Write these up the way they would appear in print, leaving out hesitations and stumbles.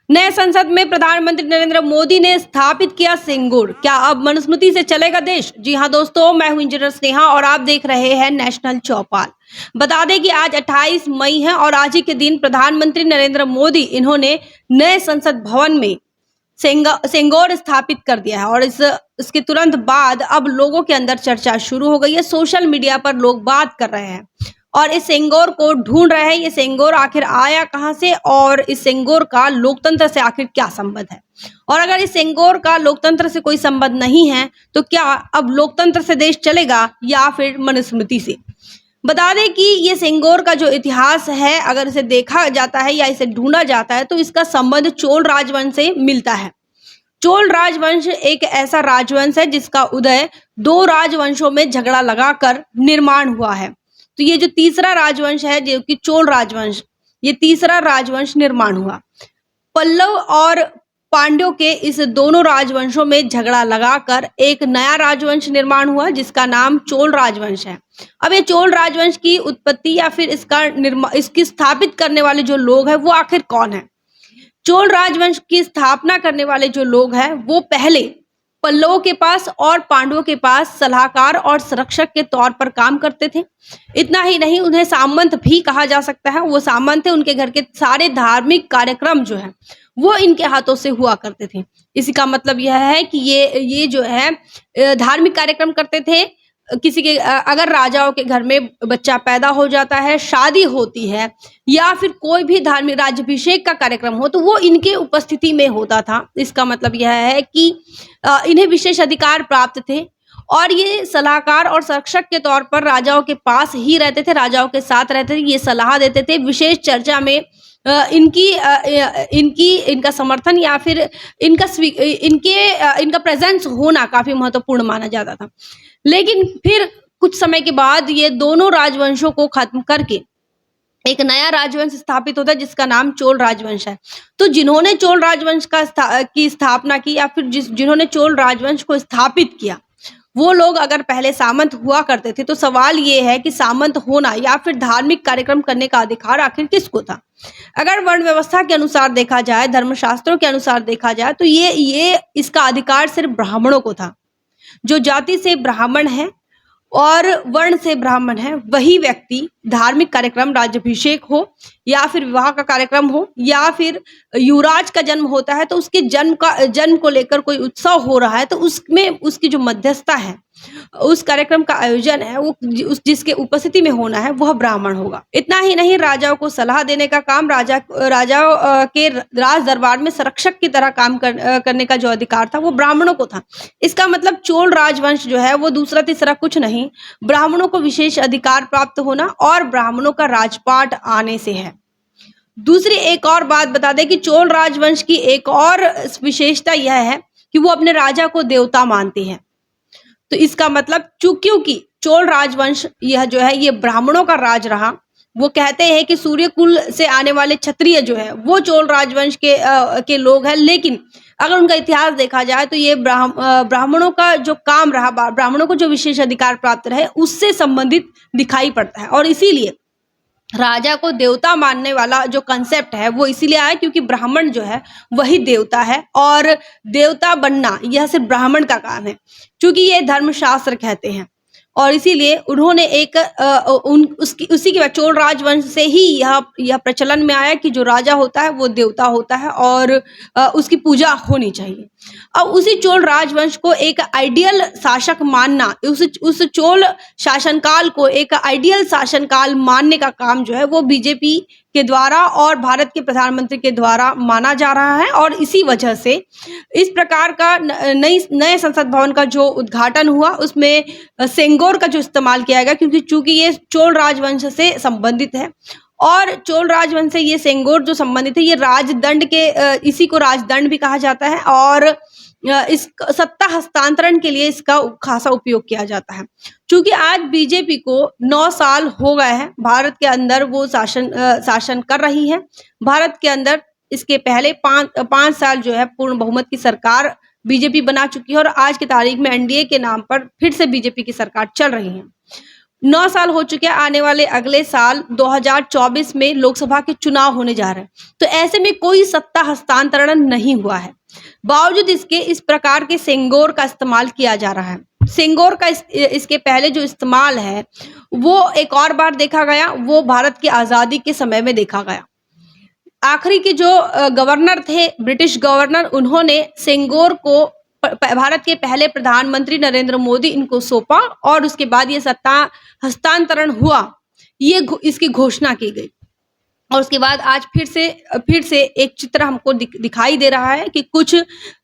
नए संसद में प्रधानमंत्री नरेंद्र मोदी ने स्थापित किया सिंगूर। क्या अब मनुस्मृति से चलेगा देश? जी हाँ दोस्तों, मैं हूं इंजीनियर स्नेहा और आप देख रहे हैं नेशनल चौपाल। बता दें कि आज 28 मई है और आज ही के दिन प्रधानमंत्री नरेंद्र मोदी इन्होंने नए संसद भवन में सेंगोर स्थापित कर दिया है और इसके तुरंत बाद अब लोगों के अंदर चर्चा शुरू हो गई है। सोशल मीडिया पर लोग बात कर रहे हैं और इस सेंगोर को ढूंढ रहे हैं। ये सेंगोर आखिर आया कहां से और इस सेंगोर का लोकतंत्र से आखिर क्या संबंध है, और अगर इस सेंगोर का लोकतंत्र से कोई संबंध नहीं है तो क्या अब लोकतंत्र से देश चलेगा या फिर मनुस्मृति से? बता दें कि ये सेंगोर का जो इतिहास है, अगर इसे देखा जाता है या इसे ढूंढा जाता है तो इसका संबंध चोल राजवंश से मिलता है। चोल राजवंश एक ऐसा राजवंश है जिसका उदय दो राजवंशों में झगड़ा लगाकर निर्माण हुआ है। तो ये जो तीसरा राजवंश है जो कि चोल राजवंश, ये तीसरा राजवंश निर्माण हुआ। पल्लव और पांड्यों के इस दोनों राजवंशों में झगड़ा लगाकर एक नया राजवंश निर्माण हुआ जिसका नाम चोल राजवंश है। अब ये चोल राजवंश की उत्पत्ति या फिर इसकी स्थापित करने वाले जो लोग हैं वो आखिर कौन है? चोल राजवंश की स्थापना करने वाले जो लोग हैं वो पहले पल्लवों के पास और पांडवों के पास सलाहकार और संरक्षक के तौर पर काम करते थे। इतना ही नहीं, उन्हें सामंत भी कहा जा सकता है। वो सामंत थे, उनके घर के सारे धार्मिक कार्यक्रम जो है वो इनके हाथों से हुआ करते थे। इसी का मतलब यह है कि ये जो है धार्मिक कार्यक्रम करते थे। किसी के अगर राजाओं के घर में बच्चा पैदा हो जाता है, शादी होती है या फिर कोई भी धार्मिक राज्याभिषेक का कार्यक्रम हो तो वो इनके उपस्थिति में होता था। इसका मतलब यह है कि इन्हें विशेष अधिकार प्राप्त थे और ये सलाहकार और संरक्षक के तौर पर राजाओं के पास ही रहते थे, राजाओं के साथ रहते थे, ये सलाह देते थे। विशेष चर्चा में इनका समर्थन या फिर इनका प्रेजेंस होना काफी महत्वपूर्ण माना जाता था। लेकिन फिर कुछ समय के बाद ये दोनों राजवंशों को खत्म करके एक नया राजवंश स्थापित होता है जिसका नाम चोल राजवंश है। तो जिन्होंने चोल राजवंश की स्थापना की या फिर जिन्होंने चोल राजवंश को स्थापित किया वो लोग अगर पहले सामंत हुआ करते थे तो सवाल ये है कि सामंत होना या फिर धार्मिक कार्यक्रम करने का अधिकार आखिर किसको था? अगर वर्ण व्यवस्था के अनुसार देखा जाए, धर्मशास्त्रों के अनुसार देखा जाए तो ये इसका अधिकार सिर्फ ब्राह्मणों को था। जो जाति से ब्राह्मण है और वर्ण से ब्राह्मण है वही व्यक्ति धार्मिक कार्यक्रम, राज्याभिषेक हो या फिर विवाह का कार्यक्रम हो या फिर युवराज का जन्म होता है तो उसके जन्म को लेकर कोई उत्सव हो रहा है तो उसमें उसकी जो मध्यस्थता है, उस कार्यक्रम का आयोजन है वो जिसके उपस्थिति में होना है वह ब्राह्मण होगा। इतना ही नहीं, राजाओं को सलाह देने का काम, राजाओं के राज दरबार में संरक्षक की तरह काम करने का जो अधिकार था वो ब्राह्मणों को था। इसका मतलब चोल राजवंश जो है वो दूसरा तीसरा कुछ नहीं, ब्राह्मणों को विशेष अधिकार प्राप्त होना और ब्राह्मणों का राजपाट आने से है। दूसरी एक और बात बता दें कि चोल राजवंश की एक और विशेषता यह है कि वो अपने राजा को देवता मानते हैं। तो इसका मतलब क्योंकि चोल राजवंश यह जो है ये ब्राह्मणों का राज रहा, वो कहते हैं कि सूर्य कुल से आने वाले क्षत्रिय जो है वो चोल राजवंश के लोग हैं। लेकिन अगर उनका इतिहास देखा जाए तो ये ब्राह्मणों का जो काम रहा, ब्राह्मणों को जो विशेष अधिकार प्राप्त रहे उससे संबंधित दिखाई पड़ता है। और इसीलिए राजा को देवता मानने वाला जो कंसेप्ट है वो इसीलिए आया क्योंकि ब्राह्मण जो है वही देवता है और देवता बनना यह सिर्फ ब्राह्मण का काम है, क्योंकि ये धर्मशास्त्र कहते हैं। और इसीलिए उन्होंने उसी के बाद चोल राजवंश से ही यह प्रचलन में आया कि जो राजा होता है वो देवता होता है और उसकी पूजा होनी चाहिए। अब उसी चोल राजवंश को एक आइडियल शासक मानना, उस चोल शासनकाल को एक आइडियल शासनकाल मानने का काम जो है वो बीजेपी के द्वारा और भारत के प्रधानमंत्री के द्वारा माना जा रहा है। और इसी वजह से इस प्रकार का नए संसद भवन का जो उद्घाटन हुआ उसमें सेंगोर का जो इस्तेमाल किया गया, चूंकि ये चोल राजवंश से संबंधित है और चोल राजवंश से ये सेंगोर जो संबंधित है ये राजदंड के इसी को राजदंड भी कहा जाता है और इस सत्ता हस्तांतरण के लिए इसका खासा उपयोग किया जाता है। क्योंकि आज बीजेपी को 9 साल हो गए हैं भारत के अंदर वो शासन कर रही है। भारत के अंदर इसके पहले 5 साल जो है पूर्ण बहुमत की सरकार बीजेपी बना चुकी है और आज की तारीख में एनडीए के नाम पर फिर से बीजेपी की सरकार चल रही है। 9 साल हो चुके हैं, आने वाले अगले साल 2024 में लोकसभा के चुनाव होने जा रहे हैं। तो ऐसे में कोई सत्ता हस्तांतरण नहीं हुआ है। बावजूद इसके इस प्रकार के सेंगोर का इस्तेमाल किया जा रहा है। सेंगोर का इसके पहले जो इस्तेमाल है, वो एक और बार देखा गया, वो भारत की आज़ादी के समय में देखा गया। आखिरी के जो गवर्नर थे, ब्रिटिश गवर्नर, उन्होंने सेंगोर को भारत के पहले प्रधानमंत्री नरेंद्र मोदी इनको सौंपा और उसके बाद ये सत्ता हस्तांतरण हुआ, ये इसकी घोषणा की गई। और उसके बाद आज फिर से एक चित्र हमको दिखाई दे रहा है कि कुछ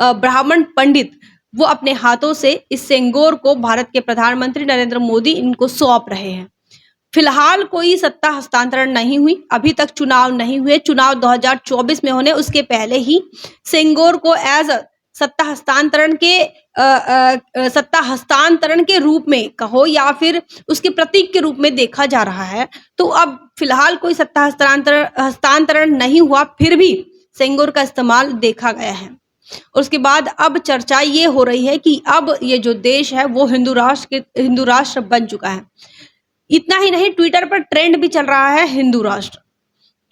ब्राह्मण पंडित वो अपने हाथों से इस सेंगोर को भारत के प्रधानमंत्री नरेंद्र मोदी इनको सौंप रहे हैं। फिलहाल कोई सत्ता हस्तांतरण नहीं हुई, अभी तक चुनाव नहीं हुए। चुनाव 2024 में होने उसके पहले ही सेंगोर को एज सत्ता हस्तांतरण के रूप में कहो या फिर उसके प्रतीक के रूप में देखा जा रहा है। तो अब फिलहाल कोई सत्ता हस्तांतरण नहीं हुआ, फिर भी सेंगोर का इस्तेमाल देखा गया है। और उसके बाद अब चर्चा ये हो रही है कि अब ये जो देश है वो हिंदू राष्ट्र बन चुका है। इतना ही नहीं, ट्विटर पर ट्रेंड भी चल रहा है हिंदू राष्ट्र,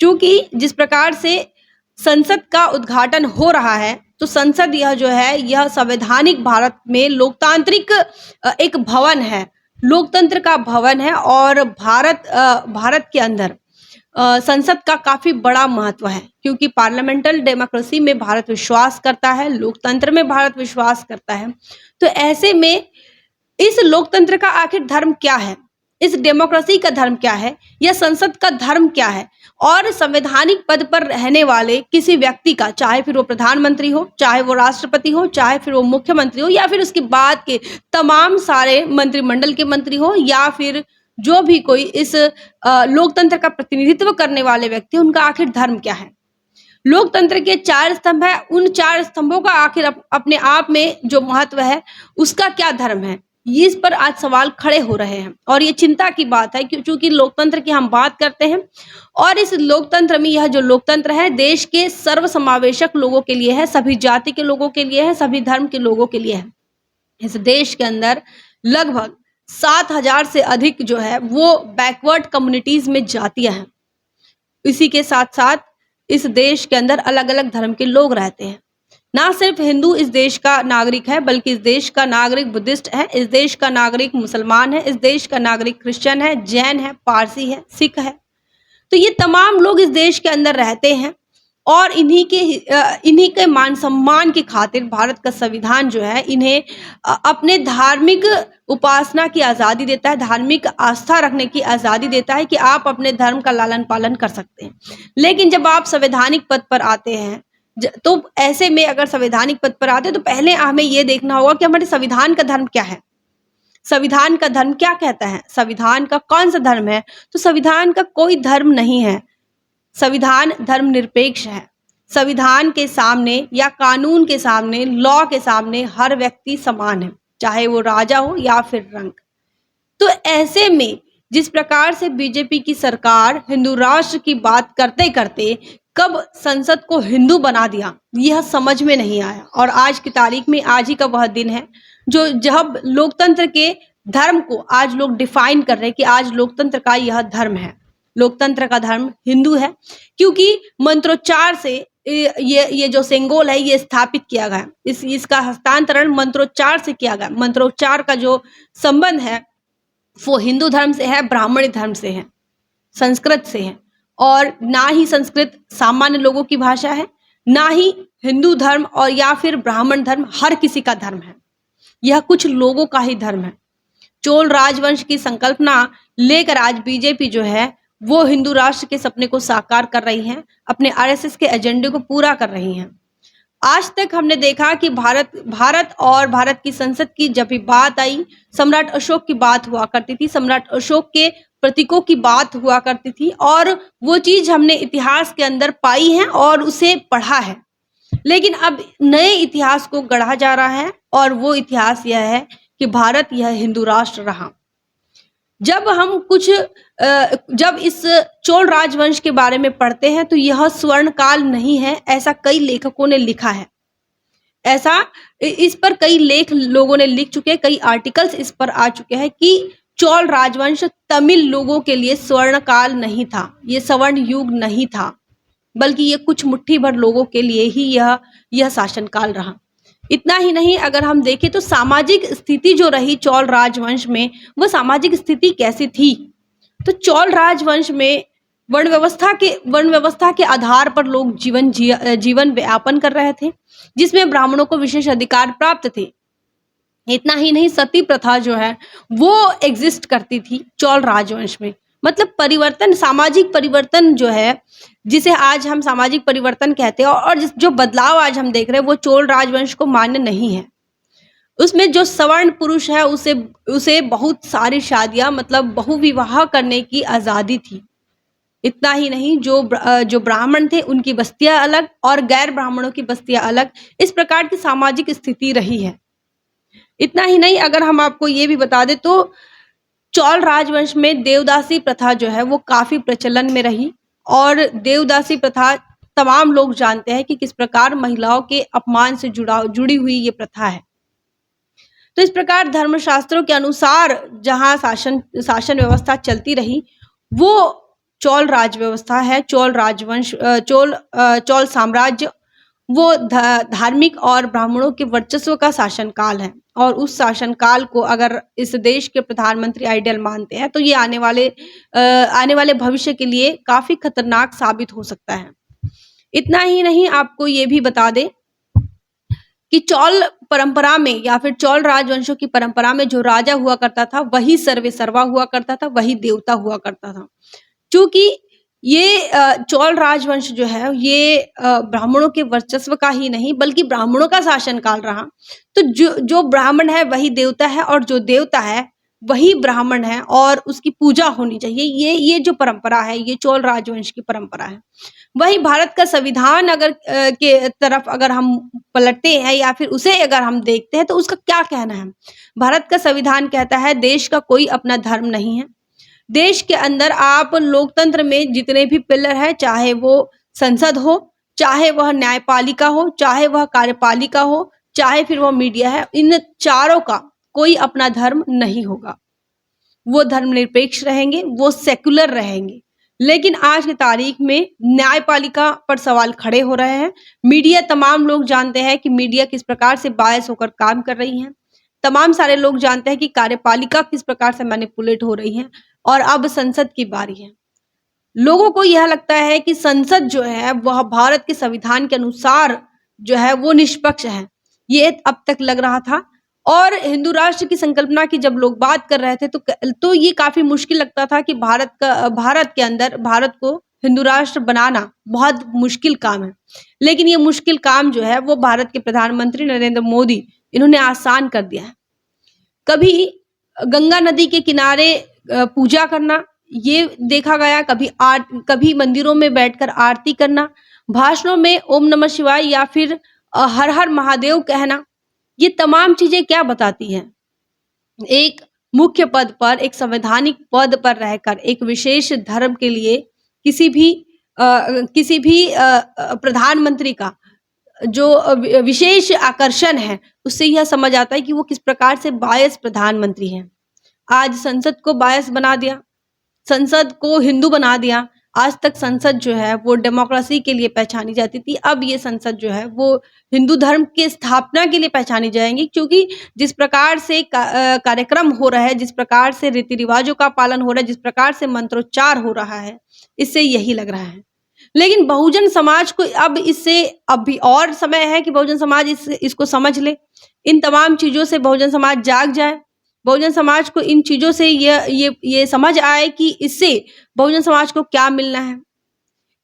क्योंकि जिस प्रकार से संसद का उद्घाटन हो रहा है, तो संसद यह जो है यह संवैधानिक भारत में लोकतांत्रिक एक भवन है, लोकतंत्र का भवन है। और भारत के अंदर संसद का काफी बड़ा महत्व है, क्योंकि पार्लियामेंटल डेमोक्रेसी में भारत विश्वास करता है, लोकतंत्र में भारत विश्वास करता है। तो ऐसे में इस लोकतंत्र का आखिर धर्म क्या है, इस डेमोक्रेसी का धर्म क्या है, या संसद का धर्म क्या है, और संवैधानिक पद पर रहने वाले किसी व्यक्ति का, चाहे फिर वो प्रधानमंत्री हो, चाहे वो राष्ट्रपति हो, चाहे फिर वो मुख्यमंत्री हो, या फिर उसके बाद के तमाम सारे मंत्रिमंडल के मंत्री हो, या फिर जो भी कोई इस लोकतंत्र का प्रतिनिधित्व करने वाले व्यक्ति, उनका आखिर धर्म क्या है। लोकतंत्र के 4 स्तंभ है, उन 4 स्तंभों का आखिर अपने आप में जो महत्व है, उसका क्या धर्म है, इस पर आज सवाल खड़े हो रहे हैं। और ये चिंता की बात है, क्योंकि लोकतंत्र की हम बात करते हैं, और इस लोकतंत्र में यह जो लोकतंत्र है देश के सर्वसमावेशक लोगों के लिए है, सभी जाति के लोगों के लिए है, सभी धर्म के लोगों के लिए है। इस देश के अंदर लगभग 7,000 से अधिक जो है वो बैकवर्ड कम्युनिटीज में जातियां हैं। इसी के साथ साथ इस देश के अंदर अलग अलग धर्म के लोग रहते हैं। ना सिर्फ हिंदू इस देश का नागरिक है, बल्कि इस देश का नागरिक बुद्धिस्ट है, इस देश का नागरिक मुसलमान है, इस देश का नागरिक क्रिश्चियन है, जैन है, पारसी है, सिख है। तो ये तमाम लोग इस देश के अंदर रहते हैं, और इन्हीं के मान सम्मान की खातिर भारत का संविधान जो है इन्हें अपने धार्मिक उपासना की आज़ादी देता है, धार्मिक आस्था रखने की आज़ादी देता है कि आप अपने धर्म का लालन पालन कर सकते हैं। लेकिन जब आप संवैधानिक पद पर आते हैं, तो ऐसे में अगर संवैधानिक पद पर आते हैं तो पहले हमें ये देखना होगा कि हमारे संविधान का धर्म क्या है, संविधान का धर्म क्या कहता है, संविधान का कौन सा धर्म है। तो संविधान का कोई धर्म नहीं है, संविधान धर्मनिरपेक्ष है। संविधान के सामने या कानून के सामने, लॉ के सामने हर व्यक्ति समान है, चाहे वो राजा हो या फिर रंक। तो ऐसे में जिस प्रकार से बीजेपी की सरकार हिंदू राष्ट्र की बात करते करते कब संसद को हिंदू बना दिया, यह समझ में नहीं आया। और आज की तारीख में आज ही का वह दिन है जब लोकतंत्र के धर्म को आज लोग डिफाइन कर रहे हैं कि आज लोकतंत्र का यह धर्म है, लोकतंत्र का धर्म हिंदू है। क्योंकि मंत्रोच्चार से ये जो सेंगोल है ये स्थापित किया गया, इसका हस्तांतरण मंत्रोच्चार से किया गया। मंत्रोच्चार का जो संबंध है वो हिंदू धर्म से है, ब्राह्मणी धर्म से है, संस्कृत से है। और ना ही संस्कृत सामान्य लोगों की भाषा है, ना ही हिंदू धर्म और या फिर ब्राह्मण धर्म हर किसी का धर्म है, यह कुछ लोगों का ही धर्म है। चोल राजवंश की संकल्पना लेकर आज बीजेपी जो है वो हिंदू राष्ट्र के सपने को साकार कर रही हैं, अपने आरएसएस के एजेंडे को पूरा कर रही हैं। आज तक हमने देखा कि भारत और भारत की संसद की जब भी बात आई, सम्राट अशोक की बात हुआ करती थी, सम्राट अशोक के प्रतीकों की बात हुआ करती थी, और वो चीज हमने इतिहास के अंदर पाई है और उसे पढ़ा है। लेकिन अब नए इतिहास को गढ़ा जा रहा है, और वो इतिहास यह है कि भारत यह हिंदू राष्ट्र रहा। जब इस चोल राजवंश के बारे में पढ़ते हैं तो यह स्वर्ण काल नहीं है, ऐसा कई लेखकों ने लिखा है। ऐसा इस पर कई लेख लोगों ने लिख चुके हैं, कई आर्टिकल्स इस पर आ चुके हैं कि चोल राजवंश तमिल लोगों के लिए स्वर्ण काल नहीं था, ये स्वर्ण युग नहीं था, बल्कि ये कुछ मुट्ठी भर लोगों के लिए ही यह शासनकाल रहा। इतना ही नहीं, अगर हम देखें तो सामाजिक स्थिति जो रही चोल राजवंश में, वो सामाजिक स्थिति कैसी थी? तो चोल राजवंश में वर्ण व्यवस्था के आधार पर लोग जीवन यापन कर रहे थे, जिसमें ब्राह्मणों को विशेष अधिकार प्राप्त थे। इतना ही नहीं, सती प्रथा जो है वो एग्जिस्ट करती थी चोल राजवंश में। मतलब परिवर्तन, सामाजिक परिवर्तन जो है, जिसे आज हम सामाजिक परिवर्तन कहते हैं, और जो बदलाव आज हम देख रहे हैं वो चोल राजवंश को मान्य नहीं है। उसमें जो सवर्ण पुरुष है उसे बहुत सारी शादियां, मतलब बहुविवाह करने की आजादी थी। इतना ही नहीं, जो ब्राह्मण थे उनकी बस्तियां अलग और गैर ब्राह्मणों की बस्तियां अलग, इस प्रकार की सामाजिक स्थिति रही है। इतना ही नहीं, अगर हम आपको ये भी बता दें तो चोल राजवंश में देवदासी प्रथा जो है वो काफी प्रचलन में रही, और देवदासी प्रथा तमाम लोग जानते हैं कि किस प्रकार महिलाओं के अपमान से जुड़ी हुई ये प्रथा है। तो इस प्रकार धर्मशास्त्रों के अनुसार जहाँ शासन व्यवस्था चलती रही वो चोल राज व्यवस्था है। चोल राजवंश, चोल साम्राज्य वो धार्मिक और ब्राह्मणों के वर्चस्व का शासनकाल है, और उस शासनकाल को अगर इस देश के प्रधानमंत्री आइडियल मानते हैं तो ये आने वाले भविष्य के लिए काफी खतरनाक साबित हो सकता है। इतना ही नहीं, आपको ये भी बता दें कि चोल परंपरा में या फिर चोल राजवंशों की परंपरा में जो राजा हुआ करता था वही सर्वे सर्वा हुआ करता था, वही देवता हुआ करता था। क्योंकि ये चोल राजवंश जो है ये ब्राह्मणों के वर्चस्व का ही नहीं बल्कि ब्राह्मणों का शासनकाल रहा। तो जो ब्राह्मण है वही देवता है, और जो देवता है वही ब्राह्मण है, और उसकी पूजा होनी चाहिए। ये जो परंपरा है ये चोल राजवंश की परंपरा है। वही भारत का संविधान के तरफ अगर हम पलटते हैं या फिर उसे अगर हम देखते हैं तो उसका क्या कहना है? भारत का संविधान कहता है देश का कोई अपना धर्म नहीं है। देश के अंदर आप लोकतंत्र में जितने भी पिलर है, चाहे वो संसद हो, चाहे वह न्यायपालिका हो, चाहे वह कार्यपालिका हो, चाहे फिर वह मीडिया है, इन चारों का कोई अपना धर्म नहीं होगा। वो धर्मनिरपेक्ष रहेंगे, वो सेक्युलर रहेंगे। लेकिन आज की तारीख में न्यायपालिका पर सवाल खड़े हो रहे हैं। मीडिया, तमाम लोग जानते हैं कि मीडिया किस प्रकार से बायस होकर काम कर रही है। तमाम सारे लोग जानते हैं कि कार्यपालिका किस प्रकार से मैनिपुलेट हो रही है, और अब संसद की बारी है। लोगों को यह लगता है कि संसद जो है वह भारत के संविधान के अनुसार जो है वो निष्पक्ष है, ये अब तक लग रहा था। और हिंदू राष्ट्र की संकल्पना की जब लोग बात कर रहे थे तो ये काफी मुश्किल लगता था कि भारत के अंदर भारत को हिंदू राष्ट्र बनाना बहुत मुश्किल काम है। लेकिन ये मुश्किल काम जो है वो भारत के प्रधानमंत्री नरेंद्र मोदी इन्होंने आसान कर दिया है। कभी गंगा नदी के किनारे पूजा करना ये देखा गया, कभी मंदिरों में बैठकर आरती करना, भाषणों में ओम नमः शिवाय या फिर हर हर महादेव कहना, ये तमाम चीजें क्या बताती हैं? एक मुख्य पद पर, एक संवैधानिक पद पर रहकर एक विशेष धर्म के लिए किसी भी प्रधानमंत्री का जो विशेष आकर्षण है, उससे यह समझ आता है कि वो किस प्रकार से बायस प्रधानमंत्री हैं। आज संसद को बायस बना दिया, संसद को हिंदू बना दिया। आज तक संसद जो है वो डेमोक्रेसी के लिए पहचानी जाती थी, अब ये संसद जो है वो हिंदू धर्म के स्थापना के लिए पहचानी जाएंगी। क्योंकि जिस प्रकार से कार्यक्रम हो रहा है, जिस प्रकार से रीति रिवाजों का पालन हो रहा है, जिस प्रकार से मंत्रोच्चार हो रहा है, इससे यही लग रहा है। लेकिन बहुजन समाज को अब भी और समय है कि बहुजन समाज इसको समझ ले। इन तमाम चीजों से बहुजन समाज जाग जाए, बहुजन समाज को इन चीजों से ये समझ आए कि इससे बहुजन समाज को क्या मिलना है,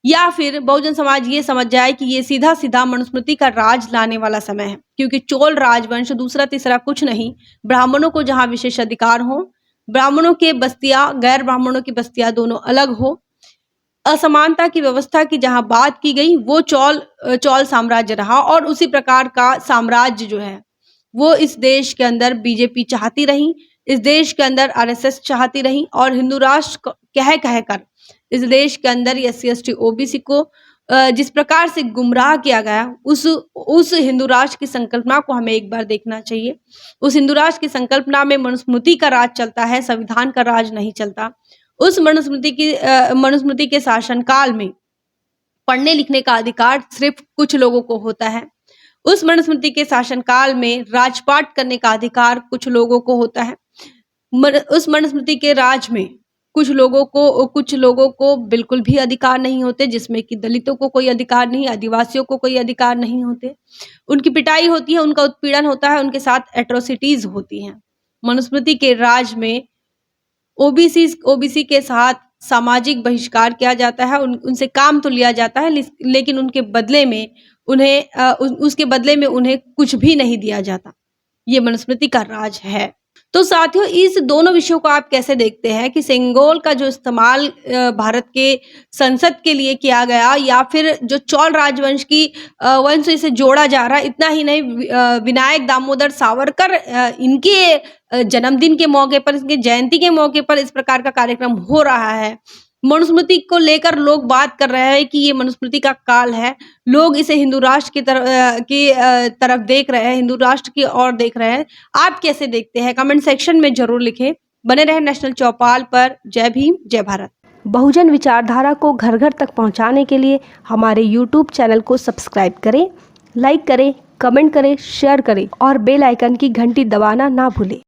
या फिर बहुजन समाज ये समझ जाए कि ये सीधा सीधा मनुस्मृति का राज लाने वाला समय है। क्योंकि चोल राजवंश दूसरा तीसरा कुछ नहीं, ब्राह्मणों को जहाँ विशेष अधिकार हो, ब्राह्मणों के बस्तियां गैर ब्राह्मणों की बस्तियां दोनों अलग हो, असमानता की व्यवस्था की जहां बात की गई वो चोल साम्राज्य रहा। और उसी प्रकार का साम्राज्य जो है वो इस देश के अंदर बीजेपी चाहती रही, इस देश के अंदर आरएसएस चाहती रही, और हिंदू राष्ट्र कह कर इस देश के अंदर SC ST OBC को जिस प्रकार से गुमराह किया गया, उस हिंदू राष्ट्र की संकल्पना को हमें एक बार देखना चाहिए। उस हिंदू राष्ट्र की संकल्पना में मनुस्मृति का राज चलता है, संविधान का राज नहीं चलता। उस मनुस्मृति के शासनकाल में पढ़ने लिखने का अधिकार सिर्फ कुछ लोगों को होता है। उस मनुस्मृति के शासनकाल में राजपाट करने का अधिकार कुछ लोगों को होता है। उस मनुस्मृति के राज में कुछ लोगों को बिल्कुल भी अधिकार नहीं होते, जिसमें कि दलितों को कोई अधिकार नहीं, आदिवासियों को कोई अधिकार नहीं होते। उनकी पिटाई होती है, उनका उत्पीड़न होता है, उनके साथ एट्रोसिटीज होती हैं। मनुस्मृति के राज में ओबीसी के साथ सामाजिक बहिष्कार किया जाता है, उनसे काम तो लिया जाता है, लेकिन उसके बदले में उन्हें कुछ भी नहीं दिया जाता। ये मनुस्मृति का राज है। तो साथियों, इस दोनों विषयों को आप कैसे देखते हैं कि सेंगोल का जो इस्तेमाल भारत के संसद के लिए किया गया, या फिर जो चोल राजवंश की वंश से जोड़ा जा रहा है। इतना ही नहीं, विनायक दामोदर सावरकर इनके जन्मदिन के मौके पर, इनके जयंती के मौके पर इस प्रकार का कार्यक्रम हो रहा है। मनुस्मृति को लेकर लोग बात कर रहे हैं कि ये मनुस्मृति का काल है। लोग इसे हिंदू राष्ट्र की तरफ देख रहे हैं, हिंदू राष्ट्र की ओर देख रहे हैं। आप कैसे देखते हैं? कमेंट सेक्शन में जरूर लिखें। बने रहे नेशनल चौपाल पर। जय भीम, जय भारत। बहुजन विचारधारा को घर घर तक पहुंचाने के लिए हमारे YouTube चैनल को सब्सक्राइब करें, लाइक करें, कमेंट करें, शेयर करें और बेल आइकन की घंटी दबाना ना भूलें।